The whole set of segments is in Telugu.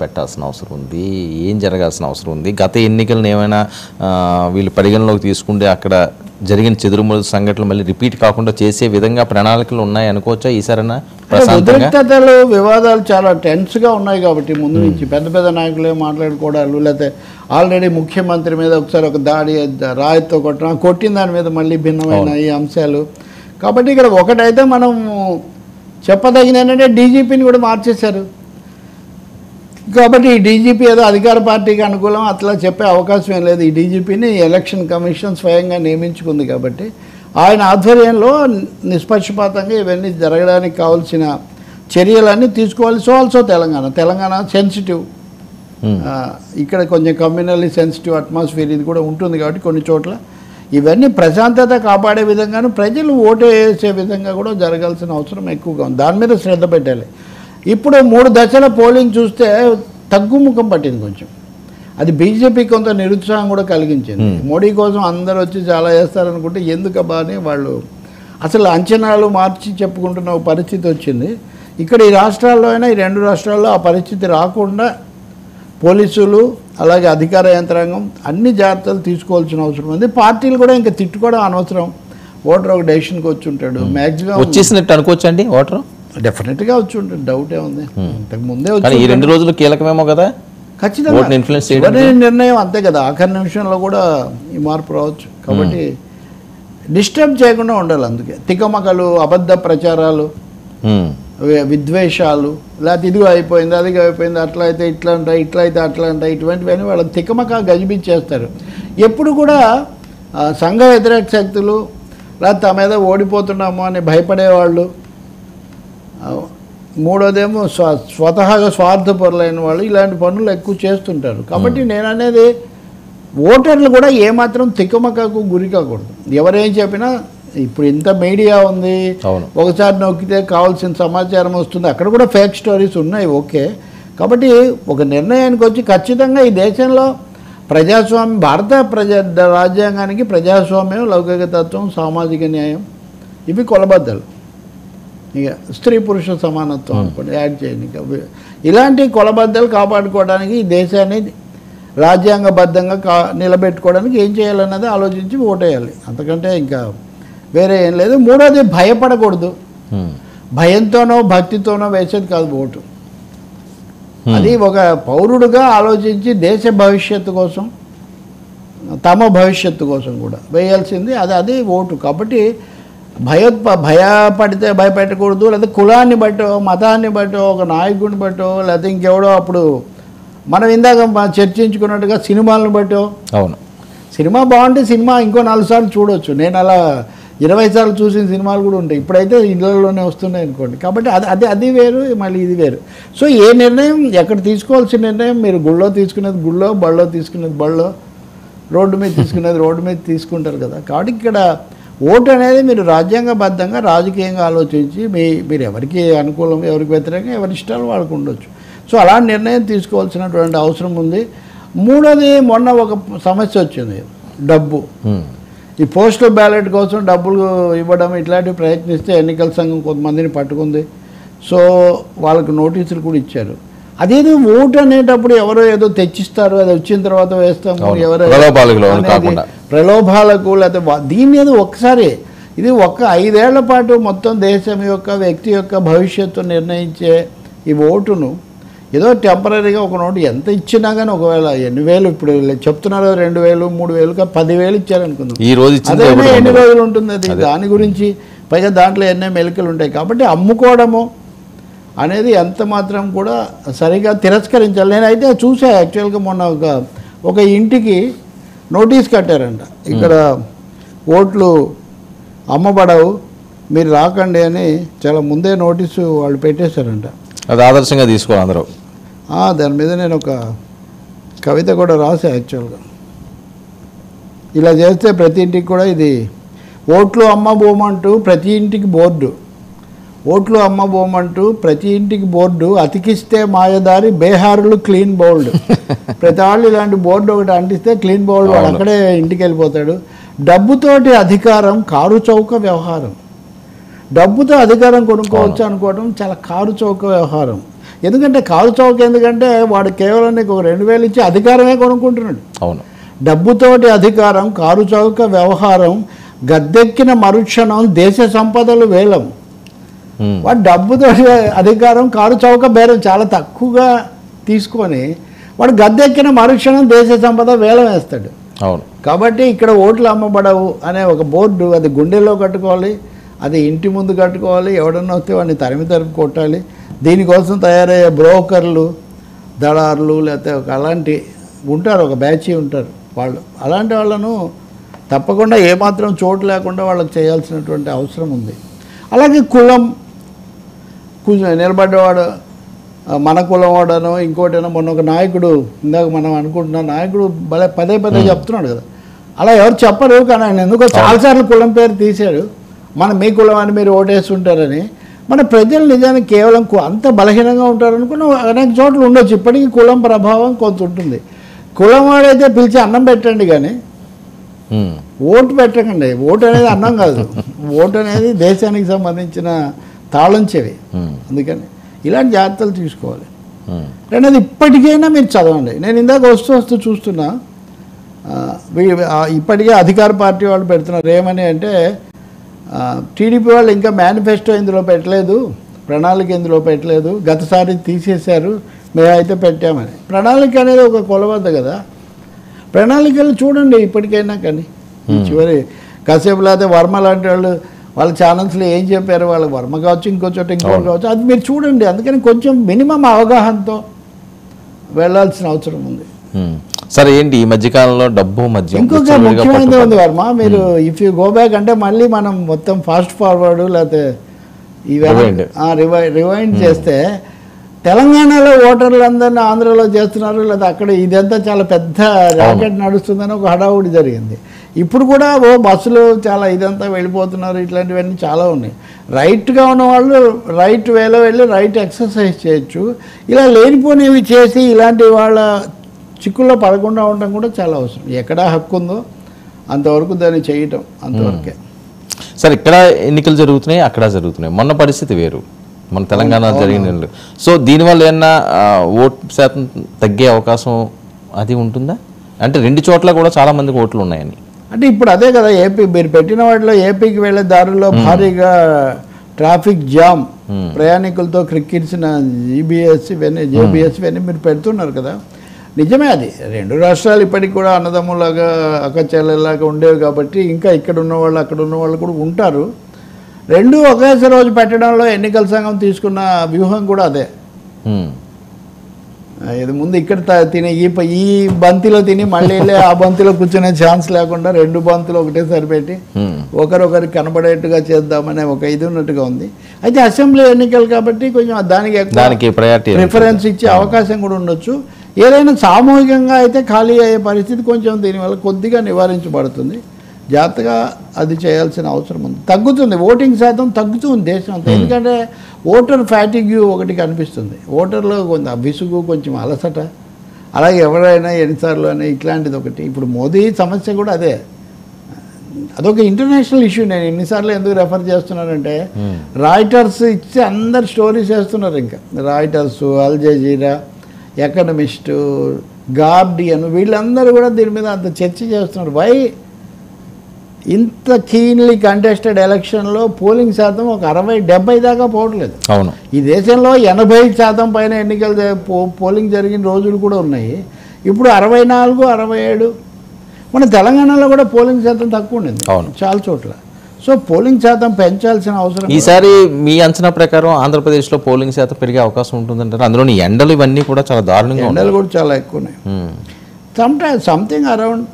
పెట్టాల్సిన అవసరం ఉంది, ఏం జరగాల్సిన అవసరం ఉంది? గత ఎన్నికలను ఏమైనా వీళ్ళు పరిగణలోకి తీసుకుంటే అక్కడ జరిగిన చెదురుమదురు సంఘటనలు మళ్ళీ రిపీట్ కాకుండా చేసే విధంగా ప్రణాళికలు ఉన్నాయి అనుకోవచ్చా ఈసారైనా? ఉద్రిక్తతలు వివాదాలు చాలా టెన్స్గా ఉన్నాయి కాబట్టి ముందు నుంచి పెద్ద పెద్ద నాయకులే మాట్లాడుకోవడాలు, లేకపోతే ఆల్రెడీ ముఖ్యమంత్రి మీద ఒకసారి ఒక దాడి రాయితో కొట్టిన దాని మీద మళ్ళీ భిన్నమైన ఈ అంశాలు. కాబట్టి ఇక్కడ ఒకటైతే మనం చెప్పదగిన ఏంటంటే డీజీపీని కూడా మార్చేశారు. కాబట్టి ఈ డీజీపీ ఏదో అధికార పార్టీకి అనుకూలం అట్లా చెప్పే అవకాశం ఏం లేదు. ఈ డీజీపీని ఎలక్షన్ కమిషన్ స్వయంగా నియమించుకుంది కాబట్టి ఆయన ఆధ్వర్యంలో నిష్పక్షపాతంగా ఇవన్నీ జరగడానికి కావాల్సిన చర్యలన్నీ తీసుకోవాలి. సో ఆల్సో తెలంగాణ సెన్సిటివ్, ఇక్కడ కొంచెం కమ్యూనల్లీ సెన్సిటివ్ అట్మాస్ఫియర్ ఇది కూడా ఉంటుంది కాబట్టి కొన్ని చోట్ల ఇవన్నీ ప్రశాంతత కాపాడే విధంగాను ప్రజలు ఓటు వేసే విధంగా కూడా జరగాల్సిన అవసరం ఎక్కువగా ఉంది. దాని మీద శ్రద్ధ పెట్టాలి. ఇప్పుడు 3 దశల పోలింగ్ చూస్తే తగ్గుముఖం పట్టింది కొంచెం. అది బీజేపీకి కొంత నిరుత్సాహం కూడా కలిగించింది. మోడీ కోసం అందరూ వచ్చి చాలా చేస్తారనుకుంటే ఎందుకబ్బా అని వాళ్ళు అసలు అంచనాలు మార్చి చెప్పుకుంటున్న పరిస్థితి వచ్చింది. ఇక్కడ ఈ రాష్ట్రాల్లో అయినా ఈ 2 రాష్ట్రాల్లో ఆ పరిస్థితి రాకుండా పోలీసులు అలాగే అధికార యంత్రాంగం అన్ని జాగ్రత్తలు తీసుకోవాల్సిన అవసరం ఉంది. పార్టీలు కూడా ఇంకా తిట్టుకోవడం అనవసరం. ఓటర్ ఒక డెసిషన్కి వచ్చి ఉంటాడు, మ్యాక్సిమం వచ్చేసినట్టు అనుకోవచ్చండి. ఓటర్ డెఫినెట్గా వచ్చి ఉంటుంది, డౌటే ఉంది. ఇంతకు ముందే ఈ 2 రోజులు కీలకమేమో కదా, ఖచ్చితంగా నిర్ణయం అంతే కదా. ఆఖరి నిమిషంలో కూడా ఈ మార్పు రావచ్చు కాబట్టి డిస్టర్బ్ చేయకుండా ఉండాలి. అందుకే తికమకలు, అబద్ధ ప్రచారాలు, విద్వేషాలు, లేకపోతే ఇదిగో అయిపోయింది అదిగో అయిపోయింది, అట్లా అయితే ఇట్లా ఉంటాయి, ఇట్లా అయితే అట్లా ఉంటాయి, ఇటువంటివన్నీ వాళ్ళకి తికమక గజిబిచ్చేస్తారు. ఎప్పుడు కూడా సంఘ వ్యతిరేక శక్తులు లేకపోతే తమ మీద ఓడిపోతున్నాము అని భయపడేవాళ్ళు, మూడోదేమో స్వతహాగా స్వార్థపరులైన వాళ్ళు ఇలాంటి పనులు ఎక్కువ చేస్తుంటారు. కాబట్టి నేను అనేది ఓటర్లు కూడా ఏమాత్రం తికమకకు గురి కాకూడదు. ఎవరేం చెప్పినా ఇప్పుడు ఇంత మీడియా ఉంది, ఒకసారి నొక్కితే కావాల్సిన సమాచారం వస్తుంది, అక్కడ కూడా ఫేక్ స్టోరీస్ ఉన్నాయి. ఓకే, కాబట్టి ఒక నిర్ణయానికి వచ్చి ఖచ్చితంగా ఈ దేశంలో ప్రజాస్వామ్యం, భారత రాజ్యాంగానికి ప్రజాస్వామ్యం, లౌకిక తత్వం, సామాజిక న్యాయం ఇవి కొలబద్దలు. ఇక స్త్రీ పురుష సమానత్వం అనుకోండి, యాడ్ చేయండి. ఇలాంటి కొలబద్దలు కాపాడుకోవడానికి ఈ దేశాన్ని రాజ్యాంగబద్ధంగా నిలబెట్టుకోవడానికి ఏం చేయాలన్నది ఆలోచించి ఓటేయాలి. అంతకంటే ఇంకా వేరే ఏం లేదు. మూడోది భయపడకూడదు. భయంతోనో భక్తితోనో వేసేది కాదు ఓటు. అది ఒక పౌరుడుగా ఆలోచించి దేశ భవిష్యత్తు కోసం, తమ భవిష్యత్తు కోసం కూడా వేయాల్సింది అది ఓటు. కాబట్టి భయపడితే భయపెట్టకూడదు. లేదా కులాన్ని బట్టో, మతాన్ని బట్టో, ఒక నాయకుడిని బట్టో, లేకపోతే ఇంకెవడో అప్పుడు మనం ఇందాక చర్చించుకున్నట్టుగా సినిమాలను బట్టో. అవును, సినిమా బాగుంటే సినిమా ఇంకో 4 సార్లు చూడవచ్చు. నేను అలా 20 సార్లు చూసిన సినిమాలు కూడా ఉంటాయి. ఇప్పుడైతే ఇళ్ళలోనే వస్తున్నాయి అనుకోండి. కాబట్టి అది వేరు, మళ్ళీ ఇది వేరు. సో ఏ నిర్ణయం ఎక్కడ తీసుకోవాల్సిన నిర్ణయం, మీరు గుళ్ళో తీసుకునేది గుళ్ళో, బళ్ళో తీసుకునేది బళ్ళో, రోడ్డు మీద తీసుకునేది రోడ్డు మీద తీసుకుంటారు కదా. కాబట్టి ఇక్కడ ఓటు అనేది మీరు రాజ్యాంగబద్ధంగా రాజకీయంగా ఆలోచించి మీరు ఎవరికి అనుకూలం, ఎవరికి వ్యతిరేకంగా, ఎవరి ఇష్టాలు వాళ్ళకు ఉండొచ్చు. సో అలాంటి నిర్ణయం తీసుకోవాల్సినటువంటి అవసరం ఉంది. మూడోది, మొన్న ఒక సమస్య వచ్చింది, డబ్బు. ఈ పోస్టల్ బ్యాలెట్ కోసం డబ్బులు ఇవ్వడం ఇట్లాంటివి ప్రయత్నిస్తే ఎన్నికల సంఘం కొంతమందిని పట్టుకుంది. సో వాళ్ళకు నోటీసులు కూడా ఇచ్చారు. అదేదో ఓటు అనేటప్పుడు ఎవరో ఏదో తెచ్చిస్తారు, అది వచ్చిన తర్వాత వేస్తాము, ఎవరో ప్రలోభాలకు లేకపోతే దీని మీద ఒకసారి ఇది 5 ఏళ్ల పాటు మొత్తం దేశం యొక్క వ్యక్తి యొక్క భవిష్యత్తు నిర్ణయించే ఈ ఓటును ఏదో టెంపరీగా ఒక నోటు ఎంత ఇచ్చినా కానీ, ఒకవేళ ఎన్ని వేలు ఇప్పుడు చెప్తున్నారు 2,000, 3,000, 10,000 ఇచ్చారనుకుందాం, అదే ఎన్ని రోజులు ఉంటుంది అది. దాని గురించి పైగా దాంట్లో ఎన్నో మెలికలు ఉంటాయి. కాబట్టి అమ్ముకోవడము అనేది ఎంత మాత్రం కూడా సరిగా తిరస్కరించాలి. నేనైతే చూసా యాక్చువల్గా మొన్న ఒక ఇంటికి నోటీస్ కట్టారంట, ఇక్కడ ఓట్లు అమ్మబడవు, మీరు రాకండి అని చాలా ముందే నోటీసు వాళ్ళు పెట్టేశారంట. అది ఆదర్శంగా తీసుకోవాలి అందరూ. దాని మీద నేను ఒక కవిత కూడా రాసా యాక్చువల్గా. ఇలా చేస్తే ప్రతి ఇంటికి కూడా ఇది ఓట్లు అమ్మబోమంటూ ప్రతి ఇంటికి బోర్డు, ఓట్లు అమ్మబోమంటూ ప్రతి ఇంటికి బోర్డు, అతికిస్తే మాయదారి బేహారులు క్లీన్ బౌల్డ్. ప్రతి వాళ్ళు ఇలాంటి బోర్డు ఒకటి అంటిస్తే క్లీన్ బౌల్డ్, వాడు అక్కడే ఇంటికి వెళ్ళిపోతాడు. డబ్బుతోటి అధికారం కారు చౌక వ్యవహారం. డబ్బుతో అధికారం కొనుక్కోవచ్చు అనుకోవడం చాలా కారు చౌక వ్యవహారం. ఎందుకంటే కారు చౌక ఎందుకంటే వాడు కేవలం నీకు ఒక 2,000 ఇచ్చి అధికారమే కొనుక్కుంటున్నాడు. అవును. డబ్బుతోటి అధికారం, కారు చౌక వ్యవహారం, గద్దెక్కిన మరుక్షణం దేశ సంపదలు వేలం. వాడు డబ్బుతో అధికారం, కారు చౌక బేరం చాలా తక్కువగా తీసుకొని వాడు గద్దెక్కిన మరుక్షణం దేశ సంపద వేలం వేస్తాడు. అవును. కాబట్టి ఇక్కడ ఓట్లు అమ్మబడవు అనే ఒక బోర్డు అది గుండెల్లో కట్టుకోవాలి, అది ఇంటి ముందు కట్టుకోవాలి. ఎవడన్నా వస్తే వాడిని తరిమి కొట్టాలి. దీనికోసం తయారయ్యే బ్రోకర్లు, దళారులు, లేకపోతే అలాంటి ఉంటారు, ఒక బ్యాచ్ ఉంటారు వాళ్ళు. అలాంటి వాళ్ళను తప్పకుండా ఏమాత్రం చోటు లేకుండా వాళ్ళకి చేయాల్సినటువంటి అవసరం ఉంది. అలాగే కులం నిలబడ్డవాడు మన కులం వాడనో ఇంకోటేనో, మొన్న ఒక నాయకుడు ఇందాక మనం అనుకుంటున్న నాయకుడు పదే చెప్తున్నాడు కదా, అలా ఎవరు చెప్పరు. కానీ ఆయన ఎందుకో చాలాసార్లు కులం పేరు తీశాడు. మీ కులం అని మీరు ఓటేస్తుంటారని. మన ప్రజలు నిజానికి కేవలం అంత బలహీనంగా ఉంటారనుకున్న అనేక చోట్ల ఉండొచ్చు. ఇప్పటికీ కులం ప్రభావం కొంత ఉంటుంది. కులం వాడైతే పిలిచి అన్నం పెట్టండి, కానీ ఓటు పెట్టకండి. ఓటు అనేది అన్నం కాదు, ఓటు అనేది దేశానికి సంబంధించిన తాళం చెవి. అందుకని ఇలాంటి జాగ్రత్తలు తీసుకోవాలి. రెండోది, ఇప్పటికైనా మీరు చదవండి. నేను ఇందాక వస్తూ చూస్తున్నా, ఇప్పటికే అధికార పార్టీ వాళ్ళు పెడుతున్నారు ఏమని అంటే, టీడీపీ వాళ్ళు ఇంకా మేనిఫెస్టో ఇందులో పెట్టలేదు, ప్రణాళిక ఇందులో పెట్టలేదు, గతసారి తీసేశారు, మేమైతే పెట్టామని. ప్రణాళిక అనేది ఒక కొలవద్ద కదా. ప్రణాళికలు చూడండి ఇప్పటికైనా. కానీ చివరి కాసేపు లేకపోతే వర్మ లాంటి వాళ్ళ ఛానల్స్లో ఏం చెప్పారు, వాళ్ళకి వర్మ కావచ్చు, ఇంకో చోట ఇంకోటి కావచ్చు, అది మీరు చూడండి. అందుకని కొంచెం మినిమం అవగాహనతో వెళ్ళాల్సిన అవసరం ఉంది. సరే, ఏంటి ఈ మధ్యకాలంలో డబ్బు మధ్య ఇంకొక ముఖ్యమైనది ఉంది వర్మ, మీరు ఇఫ్ యూ గో బ్యాక్ అంటే మళ్ళీ మనం మొత్తం ఫాస్ట్ ఫార్వర్డ్ లేకపోతే రివైండ్ చేస్తే, తెలంగాణలో ఓటర్లందరినీ ఆంధ్రలో చేస్తున్నారు, లేదా అక్కడ ఇదంతా చాలా పెద్ద ర్యాకెట్ నడుస్తుందని ఒక హడావుడి జరిగింది. ఇప్పుడు కూడా బస్సులు చాలా ఇదంతా వెళ్ళిపోతున్నారు. ఇట్లాంటివన్నీ చాలా ఉన్నాయి. రైట్గా ఉన్నవాళ్ళు రైట్ వేలో వెళ్ళి రైట్ ఎక్సర్సైజ్ చేయొచ్చు. ఇలా లేనిపోనివి చేసి ఇలాంటి వాళ్ళ చిక్కుల్లో పడకుండా ఉండడం కూడా చాలా అవసరం. ఎక్కడ హక్కు ఉందో అంతవరకు దాన్ని చేయటం, అంతవరకే. సరే, ఇక్కడ ఎన్నికలు జరుగుతున్నాయి, అక్కడ జరుగుతున్నాయి. మొన్న పరిస్థితి వేరు, మన తెలంగాణ జరిగిన. సో దీనివల్ల ఏమన్నా ఓటు శాతం తగ్గే అవకాశం అది ఉంటుందా? అంటే రెండు చోట్ల కూడా చాలా మందికి ఓట్లు ఉన్నాయని. అంటే ఇప్పుడు అదే కదా, ఏపీ మీరు పెట్టిన వాటిలో ఏపీకి వెళ్ళే దారుల్లో భారీగా ట్రాఫిక్ జామ్, ప్రయాణికులతో క్రిక్కించిన జేబీఎస్ ఇవన్నీ మీరు పెడుతున్నారు కదా. నిజమే, అది రెండు రాష్ట్రాలు ఇప్పటికి కూడా అన్నదమ్ములాగా అక్కచెల్లెలాగా ఉండేవి కాబట్టి ఇంకా ఇక్కడ ఉన్న వాళ్ళు అక్కడ ఉన్న వాళ్ళు కూడా ఉంటారు. రెండు ఒకేసారి రోజు పెట్టడంలో ఎన్నికల సంఘం తీసుకున్న వ్యూహం కూడా అదే. ఇది ముందు ఇక్కడ తిని ఈ బంతిలో తిని మళ్ళీ వెళ్ళి ఆ బంతిలో కూర్చునే ఛాన్స్ లేకుండా రెండు బంతులు ఒకటేసారి పెట్టి ఒకరొకరికి కనబడేట్టుగా చేద్దామనే ఒక ఇది ఉన్నట్టుగా ఉంది. అయితే అసెంబ్లీ ఎన్నికలు కాబట్టి కొంచెం దానికి ప్రిఫరెన్స్ ఇచ్చే అవకాశం కూడా ఉండొచ్చు. ఏదైనా సామూహికంగా అయితే ఖాళీ అయ్యే పరిస్థితి కొంచెం దీనివల్ల కొద్దిగా నివారించబడుతుంది. జాగ్రత్తగా అది చేయాల్సిన అవసరం ఉంది. తగ్గుతుంది, ఓటింగ్ శాతం తగ్గుతుంది దేశం అంతా. ఎందుకంటే ఓటర్ ఫ్యాటిగ్యూ ఒకటి కనిపిస్తుంది. ఓటర్లో కొంత విసుగు, కొంచెం అలసట, అలాగే ఎవరైనా ఎన్నిసార్లు అనే ఇట్లాంటిది ఒకటి. ఇప్పుడు మోదీ సమస్య కూడా అదే, అదొక ఇంటర్నేషనల్ ఇష్యూ. నేను ఎన్నిసార్లు ఎందుకు రెఫర్ చేస్తున్నానంటే, రాయిటర్స్ ఇచ్చి అందరు స్టోరీస్ వేస్తున్నారు. ఇంకా రాయిటర్స్, అల్ జజీరా, ఎకనమిస్టు, గార్డియన్, వీళ్ళందరూ కూడా దీని మీద అంత చర్చ చేస్తున్నారు. వై ఇంత కీన్లీ కంటెస్టెడ్ ఎలక్షన్లో పోలింగ్ శాతం ఒక 60-70 దాకా పోవట్లేదు. అవును, ఈ దేశంలో 80% పైన ఎన్నికలు పోలింగ్ జరిగిన రోజులు కూడా ఉన్నాయి. ఇప్పుడు 64, 67. మన తెలంగాణలో కూడా పోలింగ్ శాతం తక్కువ ఉండింది చాలా చోట్ల. సో పోలింగ్ శాతం పెంచాల్సిన అవసరం. ఈసారి మీ అంచనా ప్రకారం ఆంధ్రప్రదేశ్లో పోలింగ్ శాతం పెరిగే అవకాశం ఉంటుందంటారు? అందులోని ఎండలు ఇవన్నీ కూడా చాలా దారుణంగా, ఎండలు కూడా చాలా ఎక్కువ ఉన్నాయి. సంథింగ్ అరౌండ్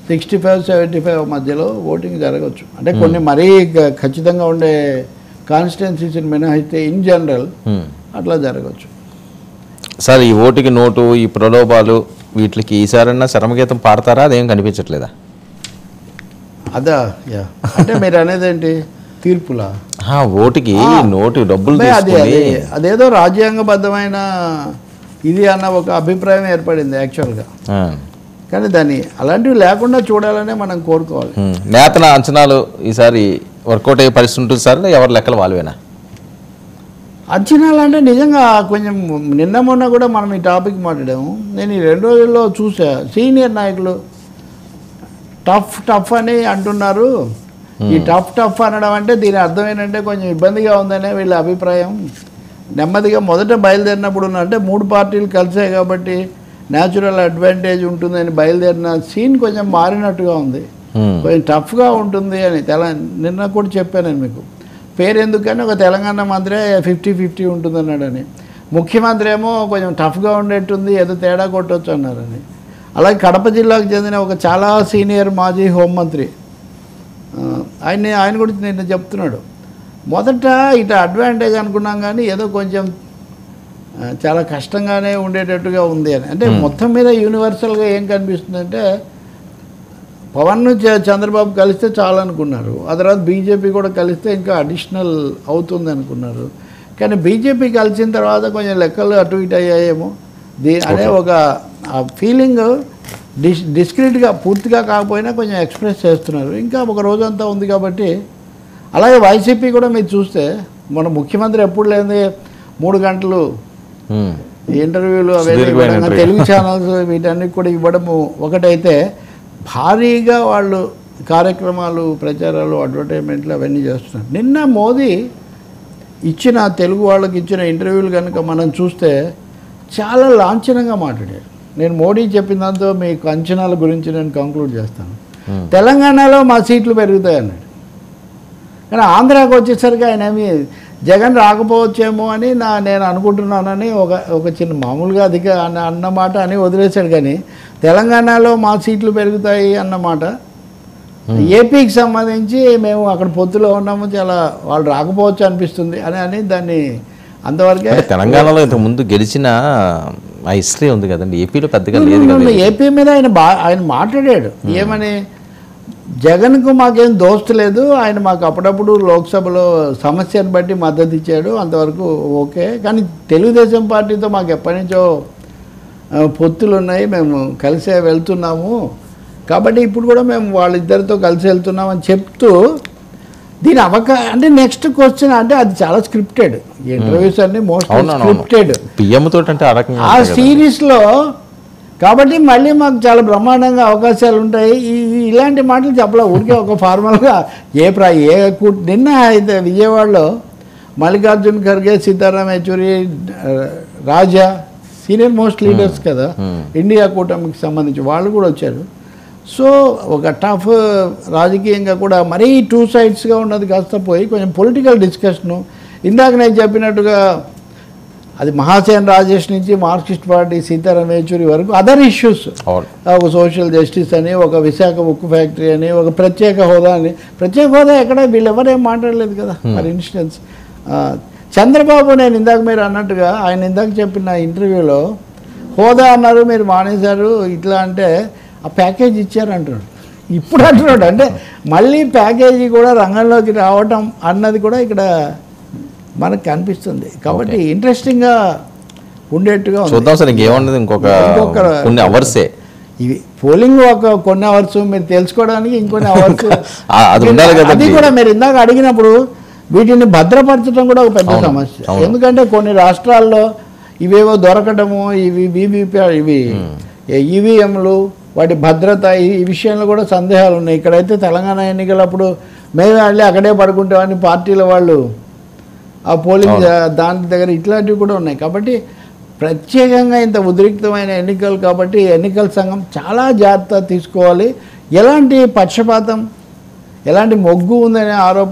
65-75 మధ్యలో ఓటింగ్ జరగవచ్చు. అంటే కొన్ని మరీ ఖచ్చితంగా ఉండే కాన్స్టిట్యున్సీస్ని మినహాయిస్తే ఇన్ జనరల్ అట్లా జరగవచ్చు. సార్, ఈ ఓటుకి నోటు, ఈ ప్రలోభాలు, వీటికి ఈసారన్నా శరమగీతం పాడతారా? అదేం కనిపించట్లేదా? అదా అంటే మీరు అనేది ఏంటి, తీర్పులా? ఓటుకి నోటు డబ్బులు అదేదో రాజ్యాంగబద్ధమైన ఇది అన్న ఒక అభిప్రాయం ఏర్పడింది యాక్చువల్గా. కానీ దాన్ని అలాంటివి లేకుండా చూడాలనే మనం కోరుకోవాలి. నేతల అంచనాలు ఈసారి వర్కౌట్ అయ్యే పరిస్థితి ఉంటుంది సార్? ఎవరి లెక్కలు వాళ్ళవేనా? అంచనాలు అంటే నిజంగా కొంచెం నిన్న మొన్న కూడా మనం ఈ టాపిక్ మాట్లాడాము. నేను ఈ 2 రోజుల్లో చూసా, సీనియర్ నాయకులు టఫ్ అని అంటున్నారు. ఈ టఫ్ అనడం అంటే దీని అర్థం ఏంటంటే కొంచెం ఇబ్బందిగా ఉందనే వీళ్ళ అభిప్రాయం. నెమ్మదిగా మొదట బయలుదేరినప్పుడు అంటే 3 పార్టీలు కలిసాయి కాబట్టి న్యాచురల్ అడ్వాంటేజ్ ఉంటుందని బయలుదేరిన సీన్ కొంచెం మారినట్టుగా ఉంది, కొంచెం టఫ్గా ఉంటుంది అని నిన్న కూడా చెప్పాను నేను మీకు. పేరు ఎందుకని ఒక తెలంగాణ మంత్రి 50-50 ఉంటుందన్నాడని, ముఖ్యమంత్రి ఏమో కొంచెం టఫ్గా ఉండేట్టుంది, ఏదో తేడా కొట్టవచ్చు అన్నారని. అలాగే కడప జిల్లాకు చెందిన ఒక చాలా సీనియర్ మాజీ హోంమంత్రి ఆయన గురించి నేను చెప్తున్నాడు, మొదట ఇటు అడ్వాంటేజ్ అనుకున్నాం కానీ ఏదో కొంచెం చాలా కష్టంగానే ఉండేటట్టుగా ఉంది అని. అంటే మొత్తం మీద యూనివర్సల్గా ఏం కనిపిస్తుందంటే పవన్ చంద్రబాబు కలిస్తే చాలనుకున్నారు, ఆ తర్వాత బీజేపీ కూడా కలిస్తే ఇంకా అడిషనల్ అవుతుంది అనుకున్నారు. కానీ బీజేపీ కలిసిన తర్వాత కొంచెం లెక్కలు అటు ఇటు అయ్యాయేమో అనే ఒక ఫీలింగ్ డిస్క్రీట్గా పూర్తిగా కాకపోయినా కొంచెం ఎక్స్ప్రెస్ చేస్తున్నారు. ఇంకా ఒక రోజంతా ఉంది కాబట్టి. అలాగే వైసీపీ కూడా మీరు చూస్తే మన ముఖ్యమంత్రి ఎప్పుడు లేని 3 గంటలు ఇంటర్వ్యూలు అవన్నీ తెలుగు ఛానల్స్ వీటన్నిటి కూడా ఇవ్వడము ఒకటైతే, భారీగా వాళ్ళు కార్యక్రమాలు, ప్రచారాలు, అడ్వర్టైజ్మెంట్లు అవన్నీ చేస్తున్నారు. నిన్న మోదీ ఇచ్చిన తెలుగు వాళ్ళకి ఇచ్చిన ఇంటర్వ్యూలు కనుక మనం చూస్తే చాలా లాంఛనంగా మాట్లాడారు. నేను మోడీ చెప్పిన దాంతో మీకు అంచనాల గురించి నేను కంక్లూడ్ చేస్తాను. తెలంగాణలో మా సీట్లు పెరుగుతాయి అన్నాడు, కానీ ఆంధ్రాకి వచ్చేసరికి ఆయన ఏమి జగన్ రాకపోవచ్చేమో అని నేను అనుకుంటున్నానని ఒక చిన్న మామూలుగా అధిక అన్నమాట అని వదిలేశాడు. కానీ తెలంగాణలో మా సీట్లు పెరుగుతాయి అన్నమాట. ఏపీకి సంబంధించి మేము అక్కడ పొత్తులో ఉన్నాము, చాలా వాళ్ళు రాకపోవచ్చు అనిపిస్తుంది అని దాన్ని అంతవరకే. తెలంగాణలో ఇంతకు ముందు గెలిచిన హిస్టరీ ఉంది కదండి, ఏపీలో పెద్దగా లేదు కదా. ఏపీ మీద ఆయన మాట్లాడాడు ఏమని, జగన్కు మాకేం దోస్తు లేదు, ఆయన మాకు అప్పుడప్పుడు లోక్సభలో సమస్యను బట్టి మద్దతు ఇచ్చాడు, అంతవరకు ఓకే. కానీ తెలుగుదేశం పార్టీతో మాకు ఎప్పటి నుంచో పొత్తులు ఉన్నాయి, మేము కలిసే వెళ్తున్నాము, కాబట్టి ఇప్పుడు కూడా మేము వాళ్ళిద్దరితో కలిసి వెళ్తున్నామని చెప్తూ దీని అంటే నెక్స్ట్ క్వశ్చన్ అంటే అది చాలా స్క్రిప్టెడ్, ఇంటర్వ్యూస్ అన్ని మోస్ట్ స్క్రిప్టెడ్ ఆ సిరీస్లో. కాబట్టి మళ్ళీ మాకు చాలా బ్రహ్మాండంగా అవకాశాలు ఉంటాయి. ఇలాంటి మాటలు చెప్పలే, ఊరికే ఒక ఫార్మల్గా నిన్న అయితే విజయవాడలో మల్లికార్జున్ ఖర్గే, సీతారాం యెచూరి, రాజా సీనియర్ మోస్ట్ లీడర్స్ కదా ఇండియా కూటమికి సంబంధించి, వాళ్ళు కూడా వచ్చారు. సో ఒక టఫ్ రాజకీయంగా కూడా మరీ 2 సైడ్స్గా ఉన్నది కాస్త పోయి కొంచెం పొలిటికల్ డిస్కషను. ఇందాక నేను చెప్పినట్టుగా అది మహాసేన్ రాజేష్ నుంచి మార్క్సిస్ట్ పార్టీ సీతారాం యెచూరి వరకు అదర్ ఇష్యూస్, ఒక సోషల్ జస్టిస్ అని, ఒక విశాఖ ఉక్కు ఫ్యాక్టరీ అని, ఒక ప్రత్యేక హోదా అని. ప్రత్యేక హోదా ఎక్కడ వీళ్ళెవరేం మాట్లాడలేదు కదా. ఫర్ ఇన్స్టెన్స్ చంద్రబాబు, నేను ఇందాక మీరు అన్నట్టుగా ఆయన ఇందాక చెప్పిన ఇంటర్వ్యూలో హోదా అన్నారు, మీరు మానేశారు ఇట్లా అంటే ఆ ప్యాకేజ్ ఇచ్చారు అంటున్నాడు. ఇప్పుడు అంటున్నాడు అంటే మళ్ళీ ప్యాకేజీ కూడా రంగంలోకి రావటం అన్నది కూడా ఇక్కడ మనకు కనిపిస్తుంది. కాబట్టి ఇంట్రెస్టింగ్గా ఉండేట్టుగా చూద్దాం సార్. ఇంకేమన్నది ఇంకొక కొన్ని అవర్సే ఇవి పోలింగ్, ఒక కొన్ని అవర్స్ మీరు తెలుసుకోవడానికి ఇంకొన్ని అవర్స్ అది కూడా మీరు ఇందాక అడిగినప్పుడు వీటిని భద్రపరచడం కూడా ఒక పెద్ద సమస్య. ఎందుకంటే కొన్ని రాష్ట్రాల్లో ఇవేవో దొరకటము, ఇవి ఈవీఎంలు, వాటి భద్రత, ఈ విషయంలో కూడా సందేహాలు ఉన్నాయి. ఇక్కడైతే తెలంగాణ ఎన్నికలప్పుడు మేమే వెళ్ళి అక్కడే పడుకుంటామని పార్టీల వాళ్ళు ఆ పోలింగ్ దాని దగ్గర ఇట్లాంటివి కూడా ఉన్నాయి. కాబట్టి ప్రత్యేకంగా ఇంత ఉద్రిక్తమైన ఎన్నికలు కాబట్టి ఎన్నికల సంఘం చాలా జాగ్రత్త తీసుకోవాలి. ఎలాంటి పక్షపాతం, ఎలాంటి మొగ్గు ఉందనే ఆరోపణ